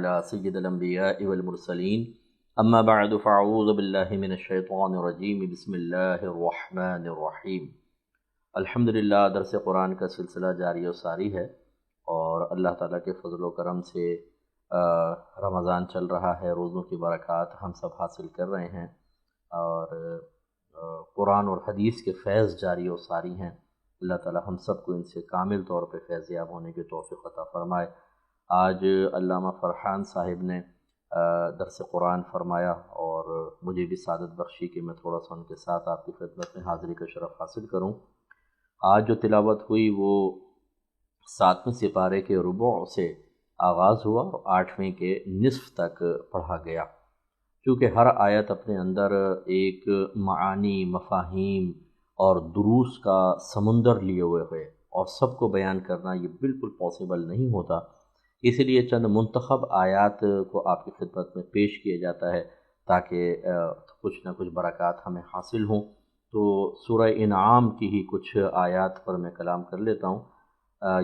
علی سید الانبیاء والمرسلین اما بعد فاعوذ باللہ من الشیطان الرجیم بسم اللہ الرحمن الرحیم۔ الحمدللہ درس قرآن کا سلسلہ جاری و ساری ہے اور اللہ تعالیٰ کے فضل و کرم سے رمضان چل رہا ہے، روزوں کی برکات ہم سب حاصل کر رہے ہیں اور قرآن اور حدیث کے فیض جاری و ساری ہیں۔ اللہ تعالیٰ ہم سب کو ان سے کامل طور پہ فیض یاب ہونے کی توفیق عطا فرمائے۔ آج علامہ فرحان صاحب نے درس قرآن فرمایا اور مجھے بھی سعادت بخشی کہ میں تھوڑا سا ان کے ساتھ آپ کی خدمت میں حاضری کا شرف حاصل کروں۔ آج جو تلاوت ہوئی وہ 7ویں سپارے کے ربع سے آغاز ہوا اور 8ویں کے نصف تک پڑھا گیا۔ چونکہ ہر آیت اپنے اندر ایک معانی، مفاہیم اور دروس کا سمندر لیے ہوئے اور سب کو بیان کرنا یہ بالکل پاسبل نہیں ہوتا، اس لیے چند منتخب آیات کو آپ کی خدمت میں پیش کیا جاتا ہے تاکہ کچھ نہ کچھ برکات ہمیں حاصل ہوں۔ تو سورہ انعام کی ہی کچھ آیات پر میں کلام کر لیتا ہوں۔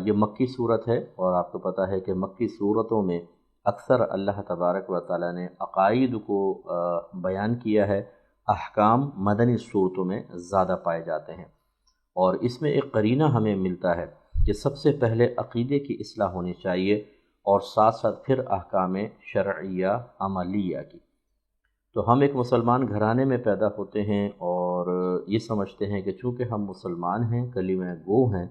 یہ مکی صورت ہے اور آپ کو پتہ ہے کہ مکی صورتوں میں اکثر اللہ تبارک و تعالیٰ نے عقائد کو بیان کیا ہے، احکام مدنی صورتوں میں زیادہ پائے جاتے ہیں، اور اس میں ایک قرینہ ہمیں ملتا ہے کہ سب سے پہلے عقیدے کی اصلاح ہونی چاہیے اور ساتھ ساتھ پھر احکام شرعیہ عملیہ کی۔ تو ہم ایک مسلمان گھرانے میں پیدا ہوتے ہیں اور یہ سمجھتے ہیں کہ چونکہ ہم مسلمان ہیں، کلمہ گو ہیں،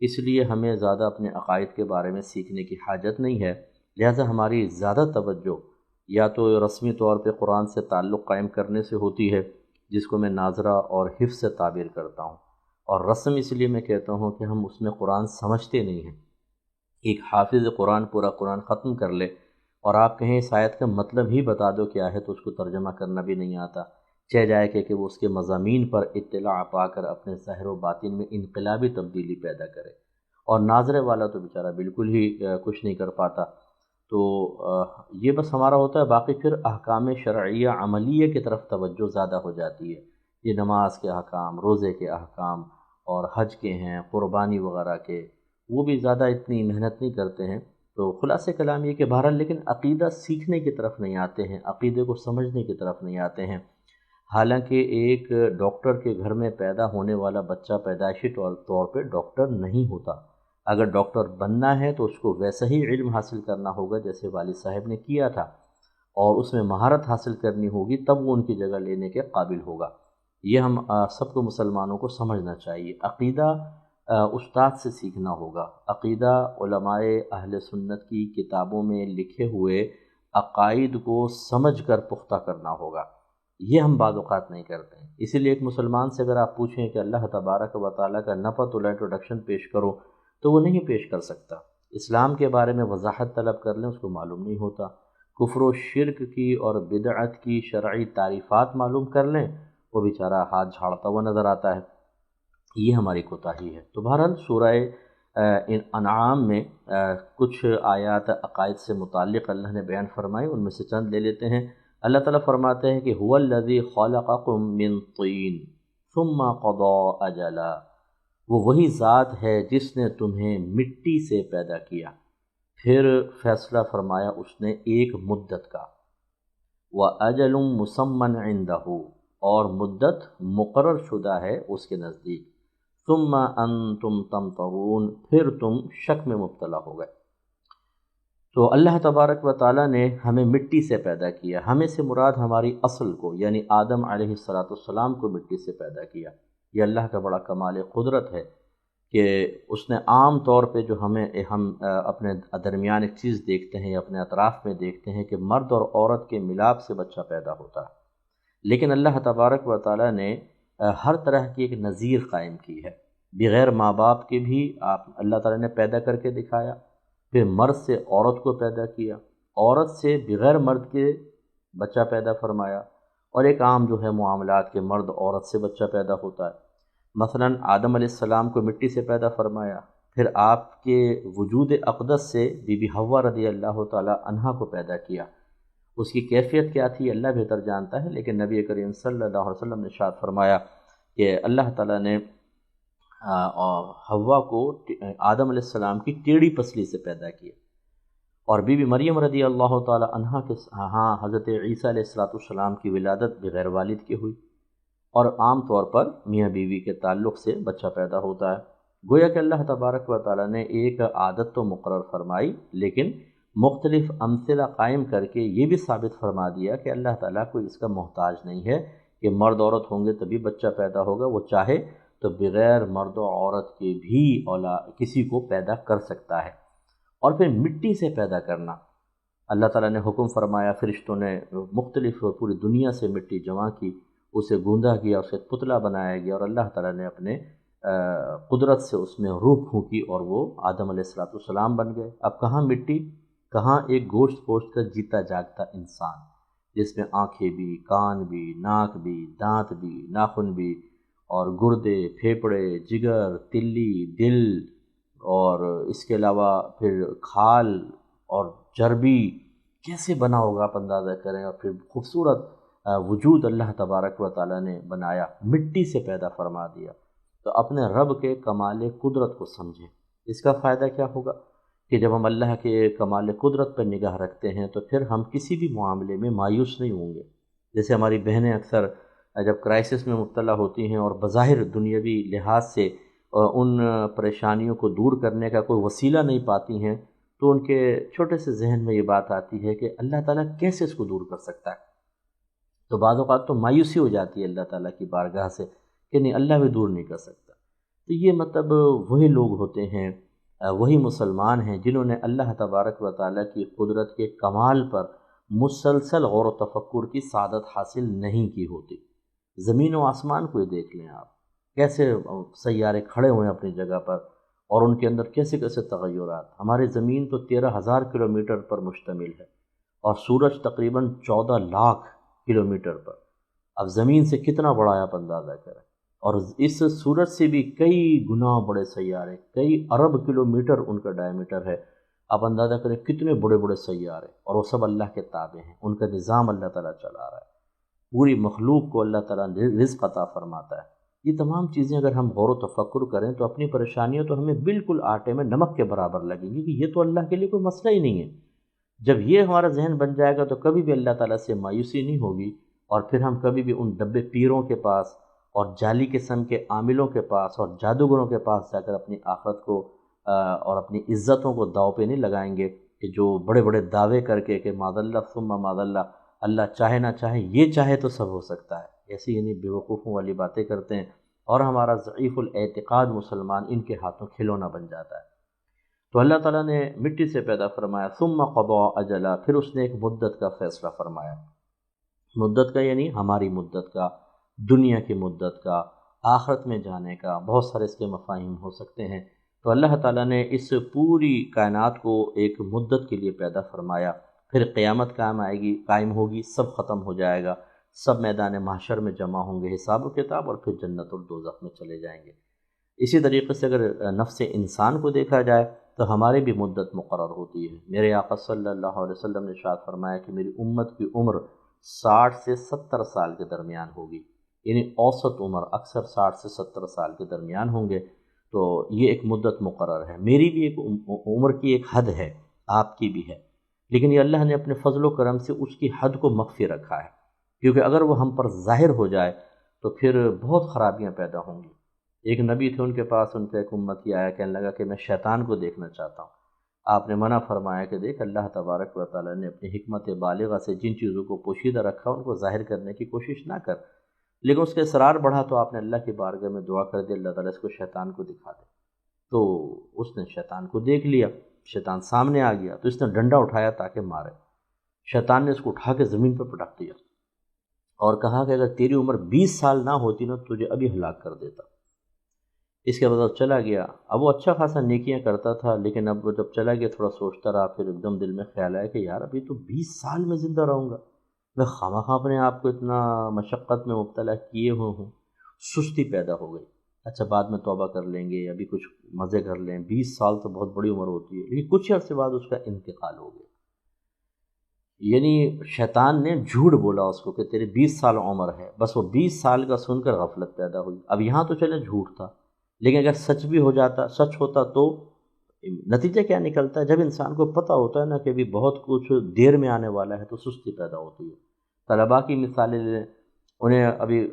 اس لیے ہمیں زیادہ اپنے عقائد کے بارے میں سیکھنے کی حاجت نہیں ہے، لہٰذا ہماری زیادہ توجہ یا تو رسمی طور پہ قرآن سے تعلق قائم کرنے سے ہوتی ہے، جس کو میں ناظرہ اور حفظ سے تعبیر کرتا ہوں، اور رسم اس لیے میں کہتا ہوں کہ ہم اس میں قرآن سمجھتے نہیں ہیں۔ ایک حافظ قرآن پورا قرآن ختم کر لے اور آپ کہیں اس آیت کا مطلب ہی بتا دو کیا ہے تو اس کو ترجمہ کرنا بھی نہیں آتا، چہ جائے کہ وہ اس کے مضامین پر اطلاع پا کر اپنے ظاہر و باطن میں انقلابی تبدیلی پیدا کرے، اور ناظرے والا تو بیچارہ بالکل ہی کچھ نہیں کر پاتا۔ تو یہ بس ہمارا ہوتا ہے، باقی پھر احکام شرعیہ عملیہ کی طرف توجہ زیادہ ہو جاتی ہے۔ یہ نماز کے احکام، روزے کے احکام اور حج کے ہیں، قربانی وغیرہ کے، وہ بھی زیادہ اتنی محنت نہیں کرتے ہیں۔ تو خلاصہ کلام یہ کہ بہرحال لیکن عقیدہ سیکھنے کی طرف نہیں آتے ہیں، عقیدے کو سمجھنے کی طرف نہیں آتے ہیں۔ حالانکہ ایک ڈاکٹر کے گھر میں پیدا ہونے والا بچہ پیدائشی طور پہ ڈاکٹر نہیں ہوتا، اگر ڈاکٹر بننا ہے تو اس کو ویسا ہی علم حاصل کرنا ہوگا جیسے والد صاحب نے کیا تھا، اور اس میں مہارت حاصل کرنی ہوگی، تب وہ ان کی جگہ لینے کے قابل ہوگا۔ یہ ہم سب کو مسلمانوں کو سمجھنا چاہیے۔ عقیدہ استاد سے سیکھنا ہوگا، عقیدہ علماء اہل سنت کی کتابوں میں لکھے ہوئے عقائد کو سمجھ کر پختہ کرنا ہوگا۔ یہ ہم بعض اوقات نہیں کرتے ہیں، اسی لیے ایک مسلمان سے اگر آپ پوچھیں کہ اللہ تبارک و تعالیٰ کا نفعت اللہ انٹروڈکشن پیش کرو تو وہ نہیں پیش کر سکتا۔ اسلام کے بارے میں وضاحت طلب کر لیں، اس کو معلوم نہیں ہوتا۔ کفر و شرک کی اور بدعت کی شرعی تعریفات معلوم کر لیں، وہ بیچارہ ہاتھ جھاڑتا ہوا نظر آتا ہے۔ یہ ہماری کوتاہی ہے۔ تو بہرحال سورہ انعام میں کچھ آیات عقائد سے متعلق اللہ نے بیان فرمائی، ان میں سے چند لے لیتے ہیں۔ اللہ تعالیٰ فرماتے ہیں کہ هو الذی خلقکم من طین ثم قضى اجلا، وہ وہی ذات ہے جس نے تمہیں مٹی سے پیدا کیا، پھر فیصلہ فرمایا اس نے ایک مدت کا، وَأَجَلٌ مُّسَمًّى عِندَهُ، اور مدت مقرر شدہ ہے اس کے نزدیک، ثُمَّ أَنتُمْ تَمْتَرُونَ، پھر تم شک میں مبتلا ہو گئے۔ تو اللہ تبارک و تعالیٰ نے ہمیں مٹی سے پیدا کیا، ہمیں سے مراد ہماری اصل کو یعنی آدم علیہ السلام کو مٹی سے پیدا کیا۔ یہ اللہ کا بڑا کمال قدرت ہے کہ اس نے عام طور پہ جو ہم اپنے درمیان ایک چیز دیکھتے ہیں، اپنے اطراف میں دیکھتے ہیں کہ مرد اور عورت کے ملاپ سے بچہ پیدا ہوتا ہے، لیکن اللہ تبارک و تعالیٰ نے ہر طرح کی ایک نظیر قائم کی ہے۔ بغیر ماں باپ کے بھی اللہ تعالیٰ نے پیدا کر کے دکھایا، پھر مرد سے عورت کو پیدا کیا، عورت سے بغیر مرد کے بچہ پیدا فرمایا، اور ایک عام جو ہے معاملات کے مرد عورت سے بچہ پیدا ہوتا ہے۔ مثلا آدم علیہ السلام کو مٹی سے پیدا فرمایا، پھر آپ کے وجود اقدس سے بی بی حوا رضی اللہ تعالی عنہا کو پیدا کیا۔ اس کی کیفیت کیا تھی اللہ بہتر جانتا ہے، لیکن نبی کریم صلی اللہ علیہ وسلم نے ارشاد فرمایا کہ اللہ تعالیٰ نے حوا کو آدم علیہ السلام کی ٹیڑھی پسلی سے پیدا کیا، اور بی بی مریم رضی اللہ تعالی عنہا کے ہاں حضرت عیسیٰ علیہ السلام کی ولادت بغیر والد کے ہوئی، اور عام طور پر میاں بیوی کے تعلق سے بچہ پیدا ہوتا ہے۔ گویا کہ اللہ تبارک و تعالیٰ نے ایک عادت تو مقرر فرمائی، لیکن مختلف امثلہ قائم کر کے یہ بھی ثابت فرما دیا کہ اللہ تعالیٰ کوئی اس کا محتاج نہیں ہے کہ مرد عورت ہوں گے تبھی بچہ پیدا ہوگا، وہ چاہے تو بغیر مرد و عورت کے بھی کسی کو پیدا کر سکتا ہے۔ اور پھر مٹی سے پیدا کرنا، اللہ تعالیٰ نے حکم فرمایا، فرشتوں نے مختلف پوری دنیا سے مٹی جمع کی، اسے گوندا کیا، اسے پتلا بنایا گیا، اور اللہ تعالیٰ نے اپنے قدرت سے اس میں روح پھونکی اور وہ آدم علیہ السلام بن گئے۔ اب کہاں مٹی، کہاں ایک گوشت پوشت کا جیتا جاگتا انسان، جس میں آنکھیں بھی، کان بھی، ناک بھی، دانت بھی، ناخن بھی، اور گردے، پھیپڑے، جگر، تلی، دل، اور اس کے علاوہ پھر کھال اور چربی، کیسے بنا ہوگا آپ اندازہ کریں۔ اور پھر خوبصورت وجود اللہ تبارک و تعالیٰ نے بنایا، مٹی سے پیدا فرما دیا۔ تو اپنے رب کے کمال قدرت کو سمجھیں۔ اس کا فائدہ کیا ہوگا کہ جب ہم اللہ کے کمال قدرت پر نگاہ رکھتے ہیں تو پھر ہم کسی بھی معاملے میں مایوس نہیں ہوں گے۔ جیسے ہماری بہنیں اکثر جب کرائسس میں مبتلا ہوتی ہیں اور بظاہر دنیاوی لحاظ سے ان پریشانیوں کو دور کرنے کا کوئی وسیلہ نہیں پاتی ہیں، تو ان کے چھوٹے سے ذہن میں یہ بات آتی ہے کہ اللہ تعالیٰ کیسے اس کو دور کر سکتا ہے۔ تو بعض اوقات تو مایوسی ہو جاتی ہے اللہ تعالیٰ کی بارگاہ سے کہ نہیں، اللہ بھی دور نہیں کر سکتا۔ تو یہ مطلب وہی لوگ ہوتے ہیں، وہی مسلمان ہیں جنہوں نے اللہ تبارک و تعالیٰ کی قدرت کے کمال پر مسلسل غور و تفکر کی سعادت حاصل نہیں کی ہوتی۔ زمین و آسمان کو ہی دیکھ لیں آپ، کیسے سیارے کھڑے ہوئے ہیں اپنی جگہ پر، اور ان کے اندر کیسے کیسے تغیرات۔ ہماری زمین تو 13,000 کلومیٹر پر مشتمل ہے، اور سورج تقریباً 14 لاکھ کلومیٹر پر۔ اب زمین سے کتنا بڑا ہے آپ اندازہ کریں، اور اس سورج سے بھی کئی گنا بڑے سیارے، کئی ارب کلومیٹر ان کا ڈائیمیٹر ہے۔ آپ اندازہ کریں کتنے بڑے بڑے سیارے، اور وہ سب اللہ کے تابع ہیں، ان کا نظام اللہ تعالیٰ چلا رہا ہے۔ پوری مخلوق کو اللہ تعالیٰ رزق عطا فرماتا ہے۔ یہ تمام چیزیں اگر ہم غور و تفکر کریں تو اپنی پریشانیوں تو ہمیں بالکل آٹے میں نمک کے برابر لگیں گی کہ یہ تو اللہ کے لیے کوئی مسئلہ ہی نہیں ہے۔ جب یہ ہمارا ذہن بن جائے گا تو کبھی بھی اللہ تعالیٰ سے مایوسی نہیں ہوگی، اور پھر ہم کبھی بھی ان ڈبے پیروں کے پاس اور جعلی قسم کے عاملوں کے پاس اور جادوگروں کے پاس جا کر اپنی آخرت کو اور اپنی عزتوں کو داؤ پہ نہیں لگائیں گے، کہ جو بڑے بڑے دعوے کر کے کہ معاذ اللہ ثم معاذ اللہ، اللہ چاہے نہ چاہے، یہ چاہے تو سب ہو سکتا ہے، ایسی یعنی بیوقوفوں والی باتیں کرتے ہیں، اور ہمارا ضعیف الاعتقاد مسلمان ان کے ہاتھوں کھلونا بن جاتا ہے۔ تو اللہ تعالیٰ نے مٹی سے پیدا فرمایا، ثم قضا اجلا، پھر اس نے ایک مدت کا فیصلہ فرمایا۔ مدت کا یعنی ہماری مدت کا، دنیا کی مدت کا، آخرت میں جانے کا، بہت سارے اس کے مفاہیم ہو سکتے ہیں۔ تو اللہ تعالیٰ نے اس پوری کائنات کو ایک مدت کے لیے پیدا فرمایا، پھر قیامت قائم ہوگی، سب ختم ہو جائے گا، سب میدان محشر میں جمع ہوں گے، حساب و کتاب، اور پھر جنت اور دوزخ میں چلے جائیں گے۔ اسی طریقے سے اگر نفس انسان کو دیکھا جائے تو ہماری بھی مدت مقرر ہوتی ہے۔ میرے آقا صلی اللہ علیہ وسلم نے ارشاد فرمایا کہ میری امت کی عمر 60 سے 70 سال کے درمیان ہوگی، یعنی اوسط عمر اکثر 60 سے 70 سال کے درمیان ہوں گے۔ تو یہ ایک مدت مقرر ہے، میری بھی ایک عمر کی ایک حد ہے، آپ کی بھی ہے، لیکن یہ اللہ نے اپنے فضل و کرم سے اس کی حد کو مخفی رکھا ہے، کیونکہ اگر وہ ہم پر ظاہر ہو جائے تو پھر بہت خرابیاں پیدا ہوں گی۔ ایک نبی تھے، ان کے پاس ان کا ایک امتی آیا، کہنے لگا کہ میں شیطان کو دیکھنا چاہتا ہوں۔ آپ نے منع فرمایا کہ دیکھ، اللہ تبارک و تعالیٰ نے اپنی حکمت بالغہ سے جن چیزوں کو پوشیدہ رکھا ان کو ظاہر کرنے کی کوشش نہ کر، لیکن اس کا اصرار بڑھا تو آپ نے اللہ کی بارگاہ میں دعا کر دی، اللہ تعالیٰ اس کو شیطان کو دکھا دے۔ تو اس نے شیطان کو دیکھ لیا، شیطان سامنے آ گیا، تو اس نے ڈنڈا اٹھایا تاکہ مارے۔ شیطان نے اس کو اٹھا کے زمین پر پٹک دیا اور کہا کہ اگر تیری عمر 20 سال نہ ہوتی نا تجھے ابھی ہلاک کر دیتا۔ اس کے بعد چلا گیا۔ اب وہ اچھا خاصا نیکیاں کرتا تھا، لیکن اب وہ جب چلا گیا تھوڑا سوچتا رہا، پھر ایک دم دل میں خیال آیا کہ یار ابھی تو 20 سال میں زندہ رہوں گا، میں خواہ اپنے آپ کو اتنا مشقت میں مبتلا کیے ہوئے ہوں۔ سستی پیدا ہو گئی، اچھا بعد میں توبہ کر لیں گے، ابھی کچھ مزے کر لیں، 20 سال تو بہت بڑی عمر ہوتی ہے، لیکن کچھ عرصے بعد اس کا انتقال ہو گیا۔ یعنی شیطان نے جھوٹ بولا اس کو کہ تیرے 20 سال عمر ہے، بس وہ 20 سال کا سن کر غفلت پیدا ہوئی۔ اب یہاں تو چلے جھوٹ تھا، لیکن اگر سچ بھی ہو جاتا، سچ ہوتا تو نتیجہ کیا نکلتا ہے؟ جب انسان کو پتہ ہوتا ہے نا کہ ابھی بہت کچھ دیر میں آنے والا ہے تو سستی پیدا ہوتی ہے۔ طلباء کی مثالیں لیں، انہیں ابھی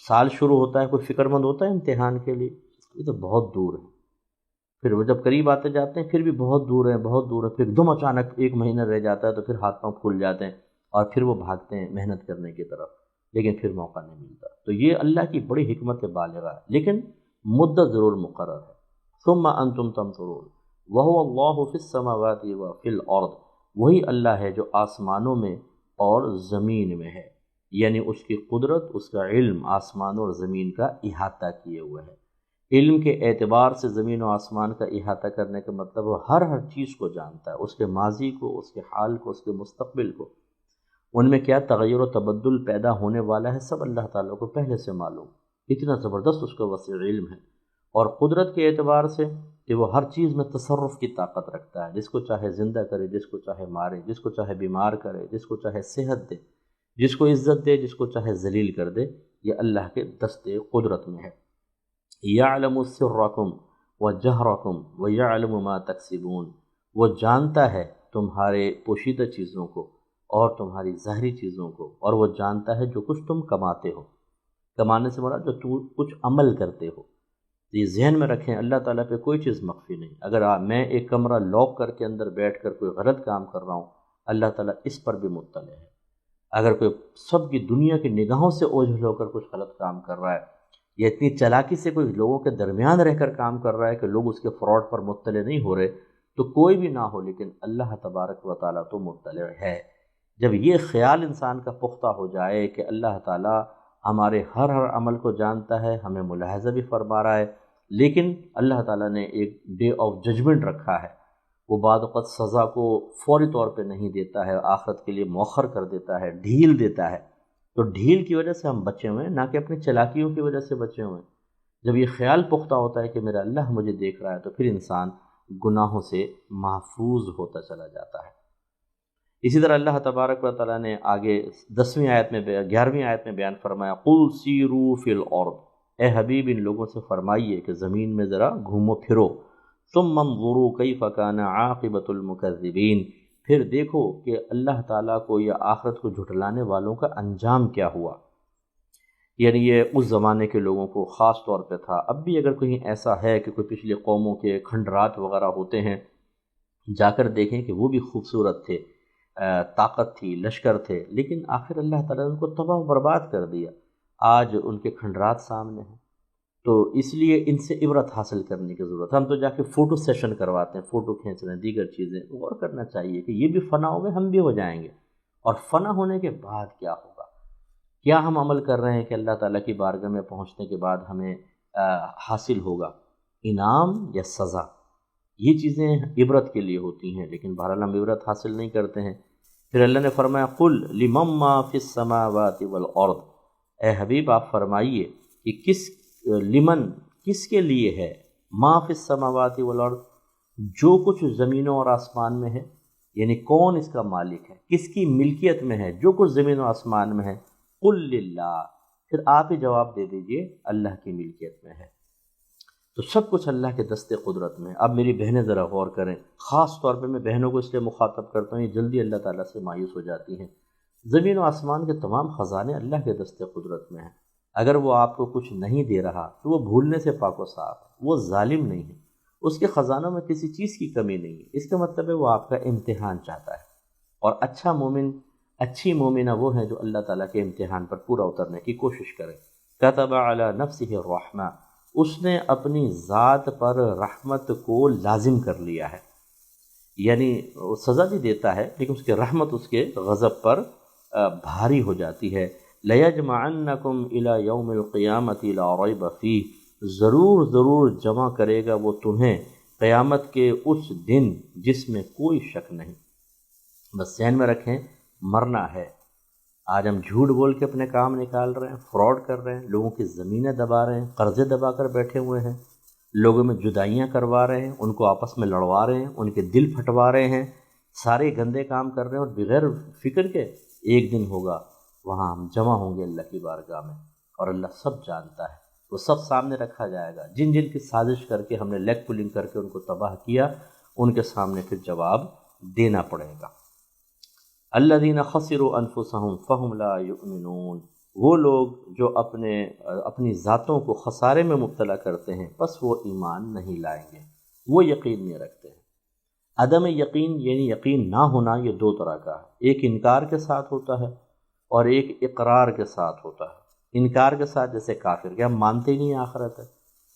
سال شروع ہوتا ہے، کوئی فکر مند ہوتا ہے امتحان کے لیے؟ یہ تو بہت دور ہے، پھر وہ جب قریب آتے جاتے ہیں پھر بھی بہت دور ہے، بہت دور ہے، پھر ایک دم اچانک ایک مہینہ رہ جاتا ہے تو پھر ہاتھ پاؤں پھول جاتے ہیں اور پھر وہ بھاگتے ہیں محنت کرنے کی طرف، لیکن پھر موقع نہیں ملتا۔ تو یہ اللہ کی بڑی حکمت بالغہ ہے، لیکن مدت ضرور مقرر ہے۔ ثم انتم تمترون وهو اللہ فی السماوات وفی الارض، وہی اللہ ہے جو آسمانوں میں اور زمین میں ہے، یعنی اس کی قدرت، اس کا علم آسمانوں اور زمین کا احاطہ کیے ہوئے ہے۔ علم کے اعتبار سے زمین و آسمان کا احاطہ کرنے کا مطلب وہ ہر چیز کو جانتا ہے، اس کے ماضی کو، اس کے حال کو، اس کے مستقبل کو، ان میں کیا تغیر و تبدل پیدا ہونے والا ہے، سب اللہ تعالیٰ کو پہلے سے معلوم۔ اتنا زبردست اس کا وسیع علم ہے۔ اور قدرت کے اعتبار سے کہ وہ ہر چیز میں تصرف کی طاقت رکھتا ہے، جس کو چاہے زندہ کرے، جس کو چاہے مارے، جس کو چاہے بیمار کرے، جس کو چاہے صحت دے، جس کو عزت دے، جس کو چاہے ذلیل کر دے، یہ اللہ کے دستے قدرت میں ہے۔ یعلم سرکم وجہرکم ویعلم ما تکسبون، وہ جانتا ہے تمہارے پوشیدہ چیزوں کو اور تمہاری ظاہری چیزوں کو، اور وہ جانتا ہے جو کچھ تم کماتے ہو۔ کمانے سے مراد جو تم کچھ عمل کرتے ہو۔ یہ ذہن میں رکھیں، اللہ تعالیٰ پہ کوئی چیز مخفی نہیں۔ اگر میں ایک کمرہ لاک کر کے اندر بیٹھ کر کوئی غلط کام کر رہا ہوں، اللہ تعالیٰ اس پر بھی مطلع ہے۔ اگر کوئی سب کی دنیا کی نگاہوں سے اوجھل ہو کر کچھ غلط کام کر رہا ہے، یا اتنی چالاکی سے کوئی لوگوں کے درمیان رہ کر کام کر رہا ہے کہ لوگ اس کے فراڈ پر مطلع نہیں ہو رہے، تو کوئی بھی نہ ہو لیکن اللہ تبارک و تعالیٰ تو مطلع ہے۔ جب یہ خیال انسان کا پختہ ہو جائے کہ اللہ تعالیٰ ہمارے ہر عمل کو جانتا ہے، ہمیں ملاحظہ بھی فرما رہا ہے، لیکن اللہ تعالیٰ نے ایک ڈے آف ججمنٹ رکھا ہے، وہ بعد وقت سزا کو فوری طور پہ نہیں دیتا ہے، آخرت کے لیے مؤخر کر دیتا ہے، ڈھیل دیتا ہے۔ تو ڈھیل کی وجہ سے ہم بچے ہوئے ہیں، نہ کہ اپنی چلاکیوں کی وجہ سے بچے ہوئے ہیں۔ جب یہ خیال پختہ ہوتا ہے کہ میرا اللہ مجھے دیکھ رہا ہے، تو پھر انسان گناہوں سے محفوظ ہوتا چلا جاتا ہے۔ اسی طرح اللہ تبارک و تعالیٰ نے آگے 11ویں آیت میں بیان فرمایا، قُلْ سِیرُوا فِی الْأَرْضِ، اے حبیب ان لوگوں سے فرمائیے کہ زمین میں ذرا گھومو پھرو، ثُمَّ انظُرُوا کَیْفَ کَانَ عَاقِبَةُ الْمُکَذِّبِینَ، پھر دیکھو کہ اللہ تعالیٰ کو یا آخرت کو جھٹلانے والوں کا انجام کیا ہوا۔ یعنی یہ اس زمانے کے لوگوں کو خاص طور پہ تھا۔ اب بھی اگر کہیں ایسا ہے کہ کوئی پچھلی قوموں کے کھنڈرات وغیرہ ہوتے ہیں، جا کر دیکھیں کہ وہ بھی خوبصورت تھے، طاقت تھی، لشکر تھے، لیکن آخر اللہ تعالیٰ نے ان کو تباہ و برباد کر دیا۔ آج ان کے کھنڈرات سامنے ہیں، تو اس لیے ان سے عبرت حاصل کرنے کی ضرورت ہے۔ ہم تو جا کے فوٹو سیشن کرواتے ہیں، فوٹو کھینچ رہے ہیں، دیگر چیزیں، غور کرنا چاہیے کہ یہ بھی فنا ہو گئے، ہم بھی ہو جائیں گے، اور فنا ہونے کے بعد کیا ہوگا؟ کیا ہم عمل کر رہے ہیں کہ اللہ تعالیٰ کی بارگاہ میں پہنچنے کے بعد ہمیں حاصل ہوگا انعام یا سزا؟ یہ چیزیں عبرت کے لیے ہوتی ہیں، لیکن بہرحال ہم عبرت حاصل نہیں کرتے ہیں۔ پھر اللہ نے فرمایا، قُلْ لِمَن مَّا فِي السَّمَاوَاتِ وَالْأَرْضِ، اے حبیب آپ فرمائیے کہ کس کے لیے ہے ما فی السماوات والارض، جو کچھ زمینوں اور آسمان میں ہے، یعنی کون اس کا مالک ہے، کس کی ملکیت میں ہے جو کچھ زمین و آسمان میں ہے؟ قُلْ لِلَّهِ، پھر آپ ہی جواب دے دیجئے اللہ کی ملکیت میں ہے۔ تو سب کچھ اللہ کے دستے قدرت میں۔ اب میری بہنیں ذرا غور کریں، خاص طور پہ میں بہنوں کو اس لیے مخاطب کرتا ہوں، یہ جلدی اللہ تعالیٰ سے مایوس ہو جاتی ہیں۔ زمین و آسمان کے تمام خزانے اللہ کے دستے قدرت میں ہیں۔ اگر وہ آپ کو کچھ نہیں دے رہا تو وہ بھولنے سے پاک و صاف ہے، وہ ظالم نہیں ہے، اس کے خزانوں میں کسی چیز کی کمی نہیں ہے۔ اس کا مطلب ہے وہ آپ کا امتحان چاہتا ہے، اور اچھا مومن، اچھی مومنہ وہ ہیں جو اللہ تعالیٰ کے امتحان پر پورا اترنے کی کوشش کریں۔ کتب علی نفسہ الرحمہ، اس نے اپنی ذات پر رحمت کو لازم کر لیا ہے، یعنی وہ سزا بھی دیتا ہے لیکن اس کے رحمت اس کے غضب پر بھاری ہو جاتی ہے۔ لَيَجْمَعَنَّكُمْ إِلَى يَوْمِ الْقِيَامَةِ لَا رَيْبَ فِيهِ، ضرور جمع کرے گا وہ تمہیں قیامت کے اس دن جس میں کوئی شک نہیں۔ بس ذہن میں رکھیں، مرنا ہے۔ آج ہم جھوٹ بول کے اپنے کام نکال رہے ہیں، فراڈ کر رہے ہیں، لوگوں کی زمینیں دبا رہے ہیں، قرضے دبا کر بیٹھے ہوئے ہیں، لوگوں میں جدائیاں کروا رہے ہیں، ان کو آپس میں لڑوا رہے ہیں، ان کے دل پھٹوا رہے ہیں، سارے گندے کام کر رہے ہیں، اور بغیر فکر کے ایک دن ہوگا وہاں ہم جمع ہوں گے اللہ کی بارگاہ میں، اور اللہ سب جانتا ہے، وہ سب سامنے رکھا جائے گا۔ جن کی سازش کر کے ہم نے لیگ پولنگ کر کے ان کو تباہ کیا، ان کے سامنے پھر جواب دینا پڑے گا۔ الذین خسروا انفسهم فهم لا یؤمنون، وہ لوگ جو اپنی ذاتوں کو خسارے میں مبتلا کرتے ہیں بس وہ ایمان نہیں لائیں گے، وہ یقین نہیں رکھتے ہیں۔ عدم یقین یعنی یقین نہ ہونا یہ دو طرح کا ہے، ایک انکار کے ساتھ ہوتا ہے اور ایک اقرار کے ساتھ ہوتا ہے۔ انکار کے ساتھ جیسے کافر کہ ہم مانتے ہی نہیں آخرت ہے،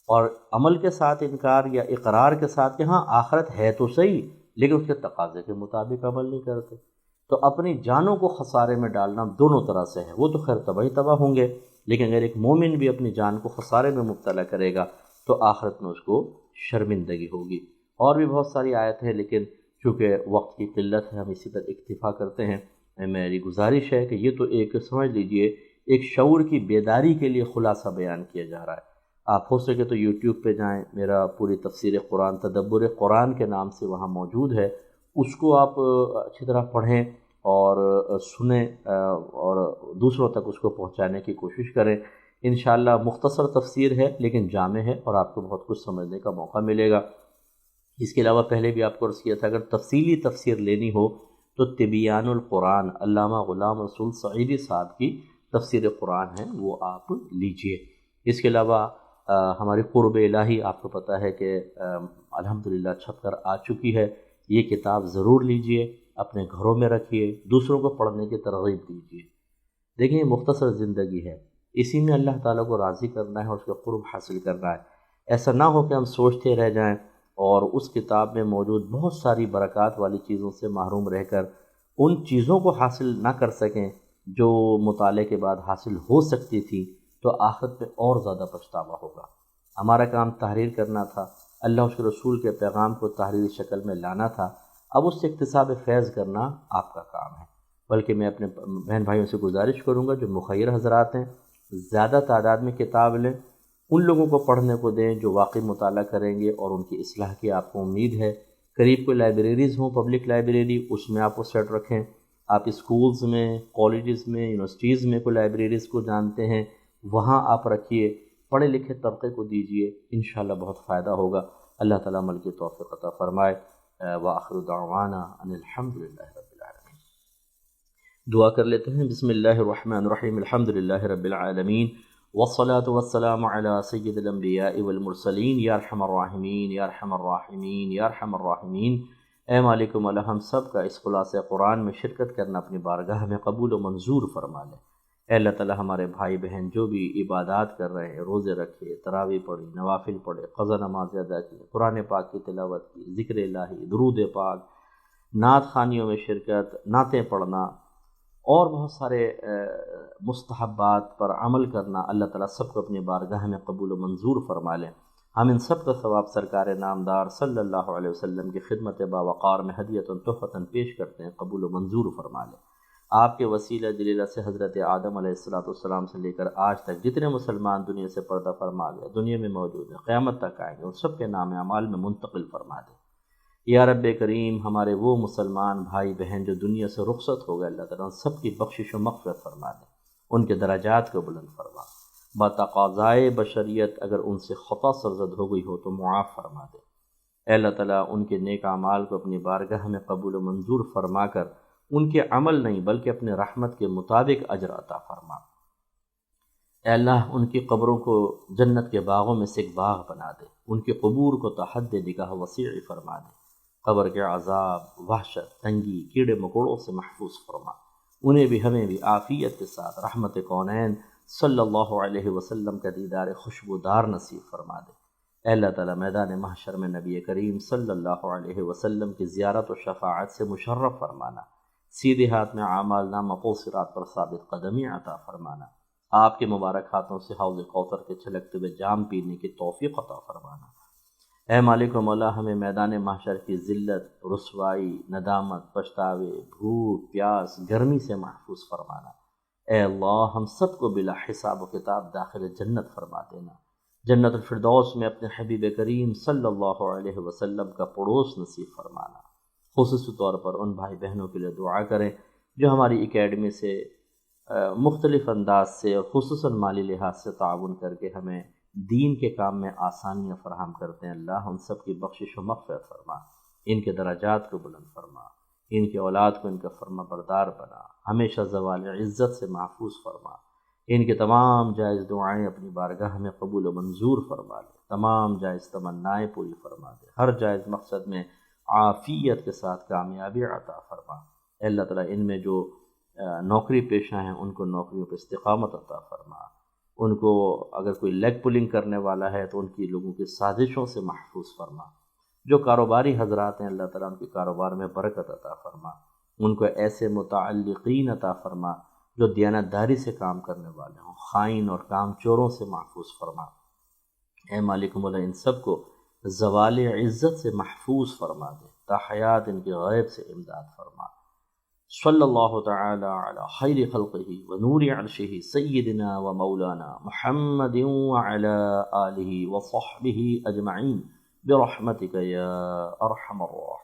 اور عمل کے ساتھ انکار یا اقرار کے ساتھ کہ ہاں آخرت ہے تو صحیح لیکن اس کے تقاضے کے مطابق عمل نہیں کرتے۔ تو اپنی جانوں کو خسارے میں ڈالنا دونوں طرح سے ہے، وہ تو خیر تباہ ہوں گے، لیکن اگر ایک مومن بھی اپنی جان کو خسارے میں مبتلا کرے گا تو آخرت میں اس کو شرمندگی ہوگی۔ اور بھی بہت ساری آیت ہیں لیکن چونکہ وقت کی قلت ہے ہم اسی پر اکتفا کرتے ہیں۔ میری گزارش ہے کہ یہ تو ایک سمجھ لیجئے ایک شعور کی بیداری کے لیے خلاصہ بیان کیا جا رہا ہے۔ آپ ہو سکے تو یوٹیوب پہ جائیں، میرا پوری تفسیر قرآن تدبر قرآن کے نام سے وہاں موجود ہے، اس کو آپ اچھی طرح پڑھیں اور سنیں اور دوسروں تک اس کو پہنچانے کی کوشش کریں۔ انشاءاللہ مختصر تفسیر ہے لیکن جامع ہے اور آپ کو بہت کچھ سمجھنے کا موقع ملے گا۔ اس کے علاوہ پہلے بھی آپ کو عرض کیا تھا اگر تفصیلی تفسیر لینی ہو تو تبیان القرآن علامہ غلام رسول سعیدی صاحب کی تفسیر قرآن ہے، وہ آپ لیجئے۔ اس کے علاوہ ہماری قرب الہی آپ کو پتہ ہے کہ الحمدللہ چھپ کر آ چکی ہے، یہ کتاب ضرور لیجئے، اپنے گھروں میں رکھیے، دوسروں کو پڑھنے کی ترغیب دیجیے۔ دیکھیں یہ مختصر زندگی ہے، اسی میں اللہ تعالیٰ کو راضی کرنا ہے اور اس کا قرب حاصل کرنا ہے۔ ایسا نہ ہو کہ ہم سوچتے رہ جائیں اور اس کتاب میں موجود بہت ساری برکات والی چیزوں سے محروم رہ کر ان چیزوں کو حاصل نہ کر سکیں جو مطالعے کے بعد حاصل ہو سکتی تھی، تو آخرت پہ اور زیادہ پچھتاوا ہوگا۔ ہمارا کام تحریر کرنا تھا، اللہ اس کے رسول کے پیغام کو تحریری شکل میں لانا تھا، اب اس سے اکتساب فیض کرنا آپ کا کام ہے۔ بلکہ میں اپنے بہن بھائیوں سے گزارش کروں گا جو مخیر حضرات ہیں زیادہ تعداد میں کتاب لیں، ان لوگوں کو پڑھنے کو دیں جو واقعی مطالعہ کریں گے اور ان کی اصلاح کی آپ کو امید ہے۔ قریب کوئی لائبریریز ہوں، پبلک لائبریری، اس میں آپ کو سیٹ رکھیں۔ آپ اسکولز میں، کالجز میں، یونیورسٹیز میں کوئی لائبریریز کو جانتے ہیں وہاں آپ رکھیے، پڑھے لکھے طبقے کو دیجیے، انشاءاللہ بہت فائدہ ہوگا۔ اللہ تعالیٰ عمل کی توفیق عطا فرمائے۔ وآخر دعوانا ان الحمدللہ رب العالمین۔ دعا کر لیتے ہیں۔ بسم اللہ الرحمن الرحیم، الحمدللہ رب العالمین، والصلاة والسلام علی سید الانبیاء والمرسلین، یا ارحم الراحمین یا ارحم الراحمین یا ارحم الراحمین۔ اے مالک مولا ہم سب کا اس خلاصہ قرآن میں شرکت کرنا اپنی بارگاہ میں قبول و منظور فرما لے۔ اے اللہ تعالیٰ ہمارے بھائی بہن جو بھی عبادات کر رہے ہیں، روزے رکھے، تراویح پڑھی، نوافل پڑھے، قضا نماز ادا کی، قرآن پاک کی تلاوت کی، ذکر الہی، درود پاک، نعت خوانیوں میں شرکت، نعتیں پڑھنا اور بہت سارے مستحبات پر عمل کرنا، اللہ تعالیٰ سب کو اپنی بارگاہ میں قبول و منظور فرما لیں۔ ہم ان سب کا ثواب سرکار نامدار صلی اللہ علیہ وسلم کی خدمت باوقار میں ہدیۃ تحفۃ پیش کرتے ہیں، قبول و منظور فرما لیں۔ آپ کے وسیلہ جلیلہ سے حضرت آدم علیہ السلام سے لے کر آج تک جتنے مسلمان دنیا سے پردہ فرما گئے، دنیا میں موجود ہیں، قیامت تک آئیں گے، ان سب کے نام اعمال میں منتقل فرما دیں۔ یا رب کریم ہمارے وہ مسلمان بھائی بہن جو دنیا سے رخصت ہو گئے، اللہ تعالیٰ ان سب کی بخشش و مغفرت فرما دیں، ان کے درجات کو بلند فرما، بتقاضائے بشریت اگر ان سے خطا سرزد ہو گئی ہو تو معاف فرما دیں۔ اے اللہ تعالیٰ ان کے نیک اعمال کو اپنی بارگاہ میں قبول و منظور فرما کر ان کے عمل نہیں بلکہ اپنے رحمت کے مطابق اجر عطا فرما۔ اے اللہ ان کی قبروں کو جنت کے باغوں میں سے ایک باغ بنا دے، ان کی قبور کو تحد نگاہ وسیع فرما دے، قبر کے عذاب، وحشت، تنگی، کیڑے مکوڑوں سے محفوظ فرما، انہیں بھی ہمیں بھی عافیت کے ساتھ رحمت کونین صلی اللہ علیہ وسلم کا دیدار خوشبودار نصیب فرما دے۔ اے اللہ تعالیٰ میدان محشر میں نبی کریم صلی اللہ علیہ وسلم کی زیارت و شفاعت سے مشرف فرمانا، سیدھے ہاتھ میں اعمال نامہ صراط پر ثابت قدمی عطا فرمانا، آپ کے مبارک ہاتھوں سے حوض کوثر کے چھلکتے ہوئے جام پینے کی توفیق عطا فرمانا۔ اے مالک و مولا ہمیں میدان محشر کی ذلت، رسوائی، ندامت، پچھتاوے، بھوک، پیاس، گرمی سے محفوظ فرمانا۔ اے اللہ ہم سب کو بلا حساب و کتاب داخل جنت فرما دینا، جنت الفردوس میں اپنے حبیب کریم صلی اللہ علیہ وسلم کا پڑوس نصیب فرمانا۔ خصوصی طور پر ان بھائی بہنوں کے لیے دعا کریں جو ہماری اکیڈمی سے مختلف انداز سے اور خصوصاً مالی لحاظ سے تعاون کر کے ہمیں دین کے کام میں آسانیاں فراہم کرتے ہیں۔ اللہ ان سب کی بخشش و مغفرت فرما۔ ان کے درجات کو بلند فرما، ان کی اولاد کو ان کا فرما بردار بنا، ہمیشہ زوال عزت سے محفوظ فرما، ان کے تمام جائز دعائیں اپنی بارگاہ میں قبول و منظور فرما لے، تمام جائز تمنائیں پوری فرما دے، ہر جائز مقصد میں عافیت کے ساتھ کامیابی عطا فرما۔ اے اللہ تعالیٰ ان میں جو نوکری پیشہ ہیں ان کو نوکریوں پہ استقامت عطا فرما، ان کو اگر کوئی لیگ پولنگ کرنے والا ہے تو ان کی لوگوں کی سازشوں سے محفوظ فرما، جو کاروباری حضرات ہیں اللہ تعالیٰ ان کے کاروبار میں برکت عطا فرما، ان کو ایسے متعلقین عطا فرما جو دیانتداری سے کام کرنے والے ہوں، خائن اور کام چوروں سے محفوظ فرما۔ اے مالک مولا ان سب کو زوال عزت سے محفوظ فرما دے، تا حیات ان کے غیب سے امداد فرما۔ صلی اللہ تعالی علی خیر خلقہ و نور عرشہ سیدنا و مولانا محمد وعلی آلہ و صحبہ اجمعین برحمتک یا ارحم الراحمین۔